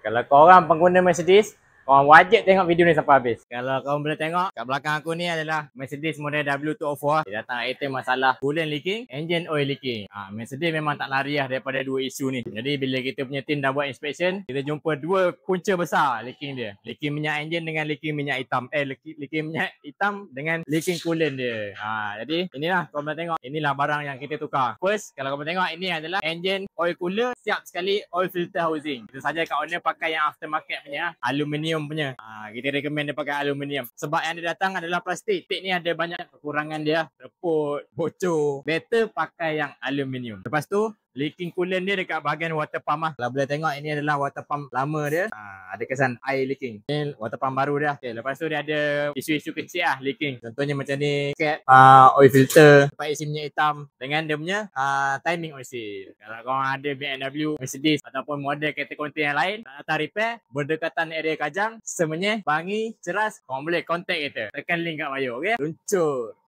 Kalau korang pengguna Mercedes, korang wajib tengok video ni sampai habis. Kalau korang boleh tengok, kat belakang aku ni adalah Mercedes model W204. Dia datang item masalah coolant leaking, engine oil leaking. Mercedes memang tak lari lah daripada dua isu ni. Jadi bila kita punya tim dah buat inspection, kita jumpa dua punca besar leaking dia. Leaking minyak engine dengan leaking minyak hitam. Leaking minyak hitam dengan leaking coolant dia. Jadi inilah korang boleh tengok. Inilah barang yang kita tukar. First, kalau korang boleh tengok, ini adalah engine oil cooler, siap sekali oil filter housing. Itu saja kat owner pakai yang aftermarket punya, aluminium punya. Kita recommend dia pakai aluminium. Sebab yang dia datang adalah plastik. Plastik ni ada banyak kekurangan dia, reput, bocor. Better pakai yang aluminium. Lepas tu, leaking coolant dia dekat bahagian water pump lah. Kalau boleh tengok, ini adalah water pump lama dia. Ada kesan air leaking. Ini water pump baru dia. Okay, lepas tu dia ada isu-isu kecil lah leaking. Contohnya macam ni, cap, oil filter, tempat isi minyak hitam dengan dia punya timing oil seal. Kalau korang ada BMW, Mercedes ataupun model kereta konten yang lain, nak datang repair, berdekatan area Kajang, Semenyih, Bangi, Ceras, korang boleh contact kita. Tekan link kat bio, okay? Luncur!